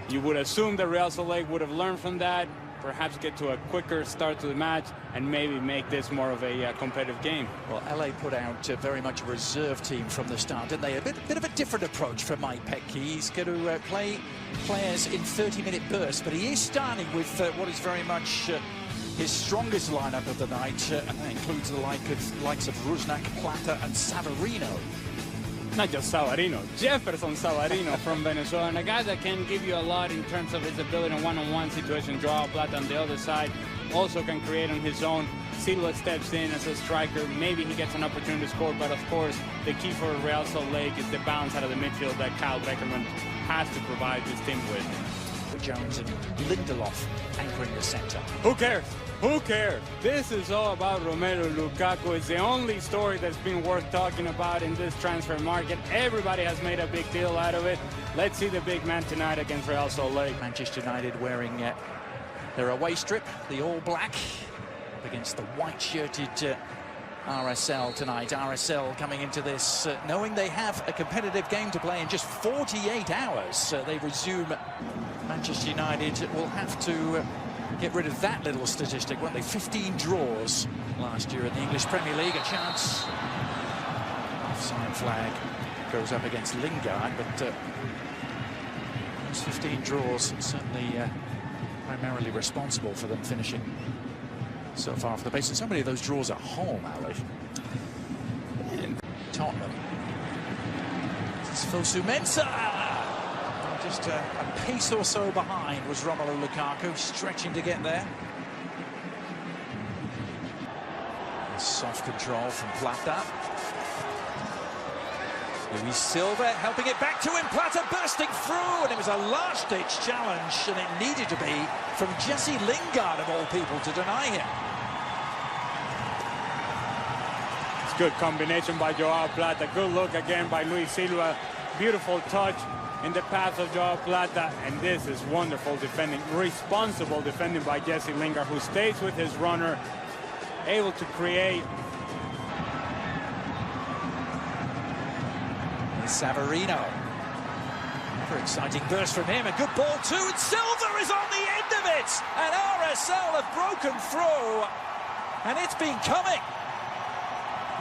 You would assume that Real Salt Lake would have learned from that, perhaps get to a quicker start to the match, and maybe make this more of a competitive game. Well, LA put out very much a reserve team from the start, didn't they? A bit of a different approach from Mike Petke. He's going to play players in 30-minute bursts, but he is starting with what is very much his strongest lineup of the night. That includes the likes of Rusnak, Plata, and Savarino. Not just Savarino, Jefferson Savarino from Venezuela, and a guy that can give you a lot in terms of his ability in one-on-one situation. Joao Plata on the other side also can create on his own. Silva steps in as a striker. Maybe he gets an opportunity to score, but of course, the key for Real Salt Lake is the bounce out of the midfield that Kyle Beckerman has to provide this team with. Jones and Lindelof anchoring the center. Who cares? Who cares? This is all about Romelu Lukaku. It's the only story that's been worth talking about in this transfer market. Everybody has made a big deal out of it. Let's see the big man tonight against Real Salt Lake. Manchester United wearing their away strip, the all black, up against the white-shirted RSL tonight. RSL coming into this knowing they have a competitive game to play in just 48 hours. They resume. Manchester United will have to get rid of that little statistic, weren't they? 15 draws last year in the English Premier League. A chance. Offside flag goes up against Lingard, but those 15 draws certainly primarily responsible for them finishing so far off the pace. And so many of those draws at home, Ali. In Tottenham. This is Fosu Mensah. Just a pace or so behind was Romelu Lukaku, stretching to get there. Soft control from Plata. Luis Silva helping it back to him. Plata bursting through, and it was a last-ditch challenge, and it needed to be from Jesse Lingard, of all people, to deny him. It's good combination by Joao Plata. Good look again by Luis Silva. Beautiful touch in the path of Joao Plata, and this is wonderful defending, responsible defending by Jesse Lingard, who stays with his runner, able to create. Savarino. Another exciting burst from him, a good ball too, and Silva is on the end of it, and RSL have broken through, and it's been coming.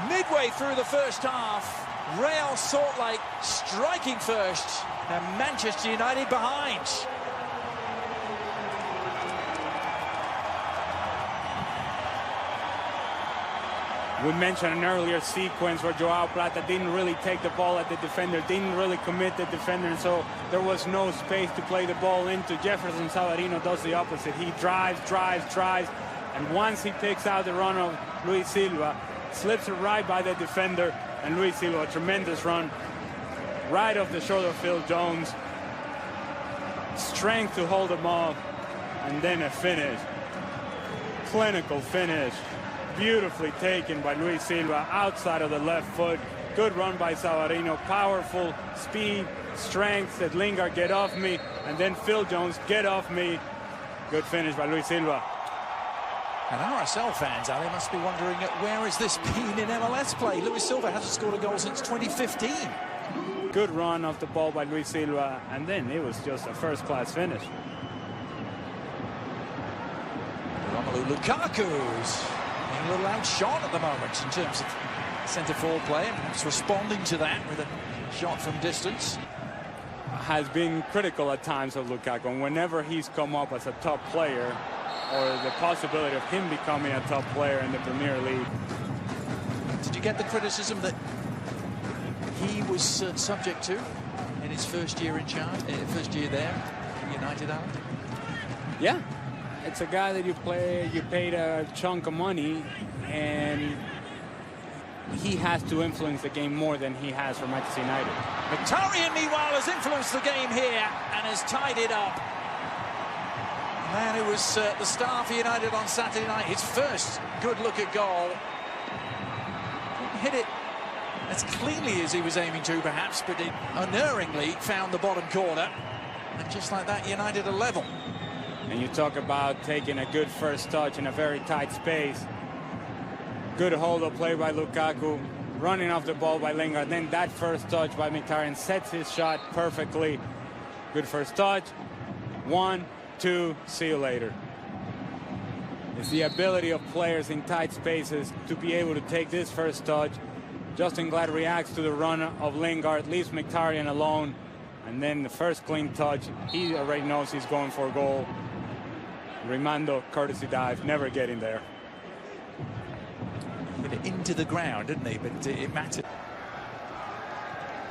Midway through the first half, Real Salt Lake striking first, and Manchester United behind. We mentioned an earlier sequence where Joao Plata didn't really take the ball at the defender, didn't really commit the defender, and so there was no space to play the ball into. Jefferson Savarino does the opposite. He drives, and once he picks out the run of Luis Silva, slips it right by the defender, and Luis Silva, a tremendous run, right off the shoulder of Phil Jones. Strength to hold him off, and then a finish. Clinical finish. Beautifully taken by Luis Silva outside of the left foot. Good run by Savarino. Powerful speed, strength. Said Lingard, get off me. And then Phil Jones, get off me. Good finish by Luis Silva. And RSL fans, Ali, must be wondering, where has this been in MLS play? Luis Silva hasn't scored a goal since 2015. Good run off the ball by Luis Silva, and then it was just a first-class finish. Romelu Lukaku's a little outshot at the moment in terms of centre-forward play, and perhaps responding to that with a shot from distance. Has been critical at times of Lukaku, and whenever he's come up as a top player, or the possibility of him becoming a top player in the Premier League. Did you get the criticism that he was subject to in his first year in charge, first year there at United, Alan? Yeah, it's a guy that you paid a chunk of money, and he has to influence the game more than he has for Manchester United. Mkhitaryan, meanwhile, has influenced the game here and has tied it up. The man who was the star for United on Saturday night, his first good look at goal. Didn't hit it as cleanly as he was aiming to, perhaps, but it unerringly found the bottom corner. And just like that, United are level. And you talk about taking a good first touch in a very tight space. Good hold-up play by Lukaku, running off the ball by Lingard. Then that first touch by Mkhitaryan sets his shot perfectly. Good first touch, 1, 2, see you later. It's the ability of players in tight spaces to be able to take this first touch. Justin Glad reacts to the run of Lingard, leaves Mkhitaryan alone, and then the first clean touch, he already knows he's going for a goal. Rimando, courtesy dive, never getting there. Hit it into the ground, didn't he? But it mattered.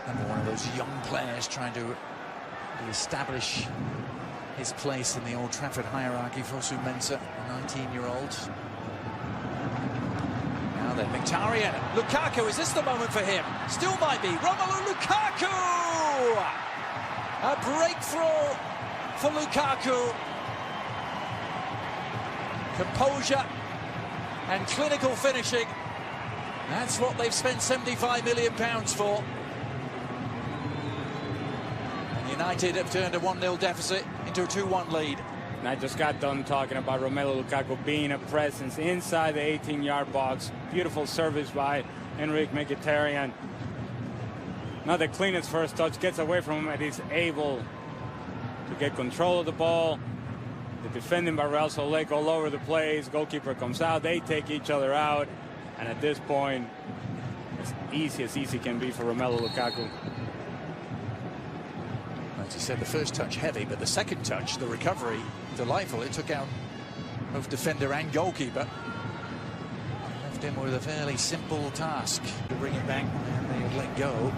And one of those young players trying to establish his place in the Old Trafford hierarchy for Mensah, a 19-year-old. Now then, Mkhitaryan, Lukaku, is this the moment for him? Still might be. Romelu Lukaku! A breakthrough for Lukaku. Composure and clinical finishing. That's what they've spent £75 million for. And United have turned a 1-0 deficit into a 2-1 lead. And I just got done talking about Romelu Lukaku being a presence inside the 18-yard box. Beautiful service by Henrik Mkhitaryan. Not the cleanest first touch, gets away from him and he's able to get control of the ball. The defending by Real Solek all over the place. Goalkeeper comes out, they take each other out. And at this point, as easy can be for Romelu Lukaku. As you said, the first touch heavy, but the second touch, the recovery, delightful. It took out both defender and goalkeeper. Left him with a fairly simple task to bring it back, and they would let go.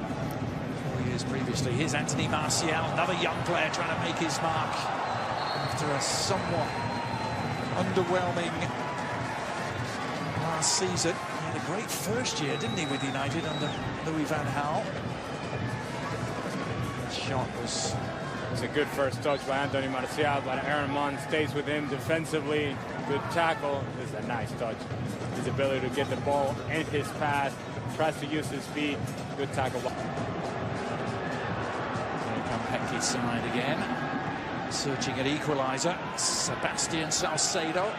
4 years previously, here's Anthony Martial, another young player trying to make his mark after a somewhat underwhelming last season. He had a great first year, didn't he, with United under Louis van Gaal? Shot was... It's a good first touch by Anthony Martial, but Aaron Mon stays with him defensively. Good tackle. This is a nice touch. His ability to get the ball in his path, tries to use his feet. Good tackle. Here come Pecky's side again. Searching at equaliser. Sebastian Salcedo.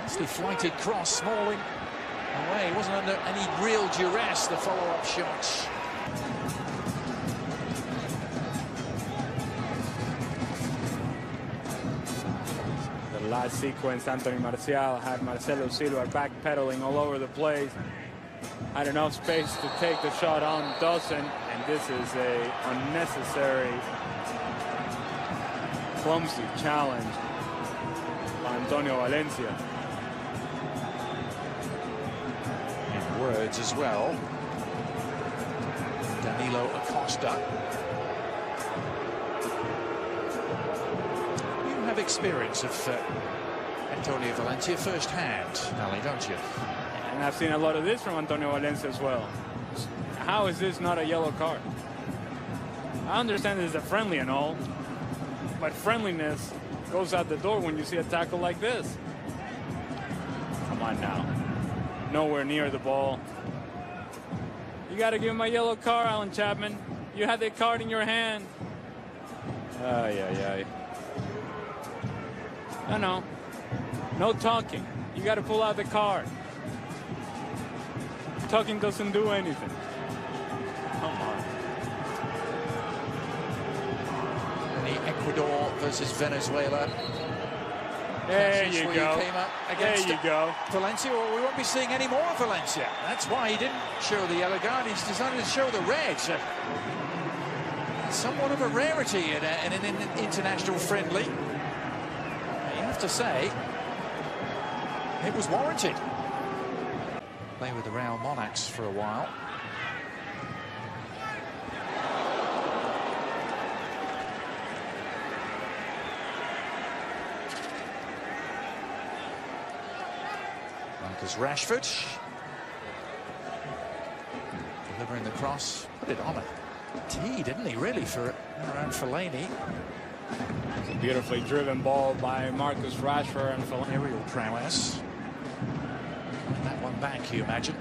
Nicely flighted cross. Smalling away. He wasn't under any real duress, the follow-up shot. Last sequence, Anthony Martial had Marcelo Silva backpedaling all over the place. Had enough space to take the shot on, doesn't, and this is a unnecessary, clumsy challenge by Antonio Valencia. In words as well, Danilo Acosta. Experience of Antonio Valencia firsthand, Ali, don't you? And I've seen a lot of this from Antonio Valencia as well. How is this not a yellow card? I understand this is a friendly and all, but friendliness goes out the door when you see a tackle like this. Come on now. Nowhere near the ball. You got to give him a yellow card, Alan Chapman. You had the card in your hand. Ay. No. No talking. You got to pull out the card. Talking doesn't do anything. Come on. The Ecuador versus Venezuela. There you go. There you go. Valencia, well, we won't be seeing any more of Valencia. That's why he didn't show the yellow card. He's decided to show the red. Somewhat of a rarity in an international friendly. To say it was warranted. Play with the Real Monarchs for a while. Marcus Rashford delivering the cross, put it on a tee, didn't he, really, for around Fellaini. It's a beautifully driven ball by Marcus Rashford and Fellaini. Aerial prowess. That one back, you imagine.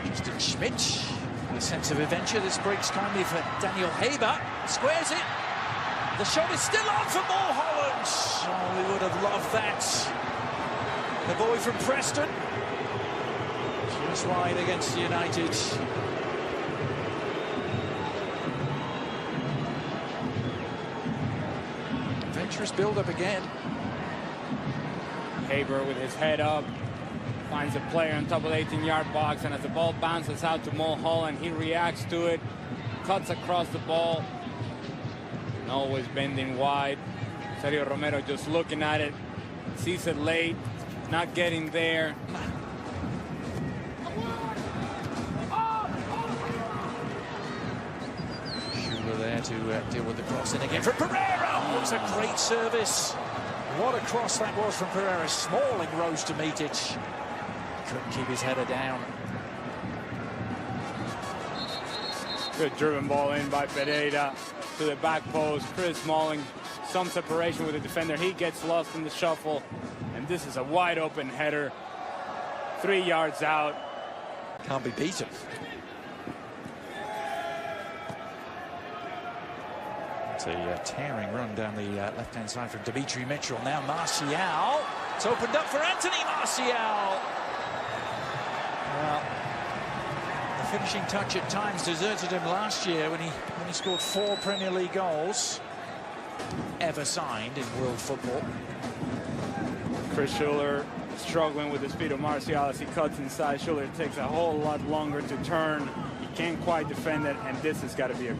Justin Schmidt, a sense of adventure. This breaks kindly for Daniel Haber. Squares it. The shot is still on for Mulholland. Oh, we would have loved that. The boy from Preston. Just wide against United. Dangerous build-up again. Haber with his head up finds a player on top of the 18-yard box, and as the ball bounces out to Mulholland, he reacts to it, cuts across the ball, and always bending wide. Sergio Romero just looking at it, sees it late, not getting there. Schuler there to deal with the crossing again from Pereira. Oh, it's a great service. What a cross that was from Pereira. Smalling rose to meet it. Couldn't keep his header down. Good driven ball in by Pereira to the back post. Chris Smalling, some separation with the defender. He gets lost in the shuffle, and this is a wide open header. 3 yards out. Can't be beaten. It's a tearing run down the left-hand side from Dimitri Mitchell. Now Martial. It's opened up for Anthony Martial. Well, the finishing touch at times deserted him last year when he scored 4 Premier League goals ever signed in world football. Chris Schuler struggling with the speed of Martial as he cuts inside. Schuler takes a whole lot longer to turn. He can't quite defend it, and this has got to be a